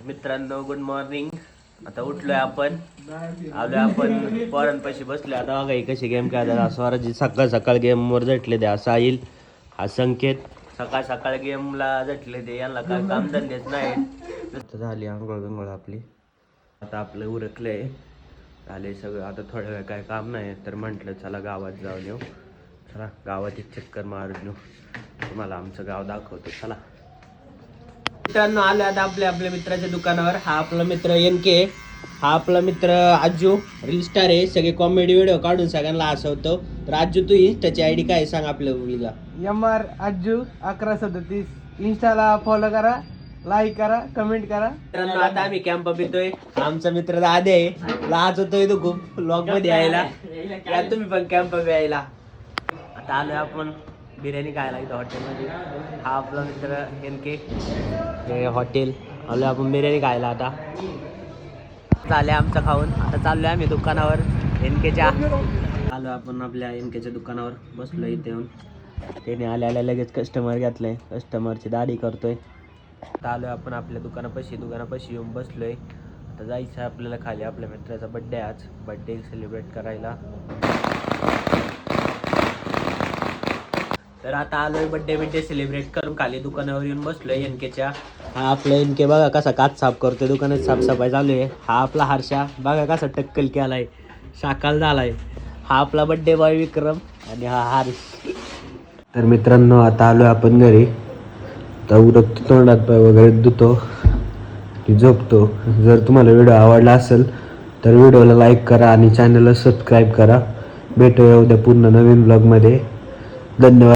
मित्रांनो good morning. आता उठलोय आपण, आलोय आपण पोरांपाशी बसलोय. आता बघा कशी गेम खेळतात. स्वराजी सकाळ सकाळ गेमवर झटले ते असा येईल हा संकेत. सकाळ सकाळ गेमला झटले ते, यांना काय काम धंदेच नाही. आता झाली आंघोळ बिंघोळ आपली, आता आपलं उरकलंय झाले सगळं. आता थोड्या वेळ काय काम नाही तर म्हटलं चला गावात जाऊन येऊ. चला गावात एक चक्कर मारून येऊ, तुम्हाला आमचं गाव दाखवतो. चला मित्रांनो, आलो आता आपल्या मित्राच्या दुकानावर. हा आपला मित्र NK, हा आपला मित्र आजू, रील स्टार आहे. सगळे कॉमेडी व्हिडिओ काढून सगळ्यांना हसवतो. तर आजू तू इंस्टाची ID काय सांग आपल्या मुलीला? MR आजू 1137. इंस्टाला फॉलो करा, लाईक करा, कमेंट करा. मित्रांनो आता आम्ही कॅम्प पितोय. आमचा मित्र आदे आहे, लाज होतोय तो खूप ब्लॉग मध्ये यायला. या तुम्ही पण कॅम्प यायला. आता आलोय आपण बिर्याणी खायला इथं हॉटेलमध्ये. हा आपला मित्र NK, हे हॉटेल. आलोय आपण बिर्याणी खायला. आता झाले आमचं खाऊन, आता चाललोय आम्ही दुकानावर NKच्या. आलो आपण आपल्या NKच्या दुकानावर, बसलो इथे येऊन. त्याने आल्या लगेच कस्टमर घेतलंय, कस्टमरची दाढी करतोय. आता आलोय आपण आपल्या दुकानापाशी येऊन बसलोय. आता जायचं आपल्याला खाली, आपल्या मित्राचा बड्डे आहे आज, बड्डे सेलिब्रेट करायला. तर आता आलोय बड्डे सेलिब्रेट करून खाली दुकानावर येऊन बसलोय NKच्या. हा आपला NK बघा कसा काच साफ करतोय, दुकानात साफसफाई चालू आहे. हा आपला हर्षा बघा कसा टक्कल केलाय, शाकाल झालाय. हा आपला बड्डे बॉय विक्रम आणि हा हर्ष. तर मित्रांनो आता आलोय आपण घरी. तर उरकतो, तोंडात पाय वगैरे धुतो की झोपतो. जर तुम्हाला व्हिडिओ आवडला असेल तर व्हिडिओला लाईक करा आणि चॅनलला सबस्क्राईब करा. भेटूया उद्या पुन्हा नवीन ब्लॉगमध्ये. धन्यवाद.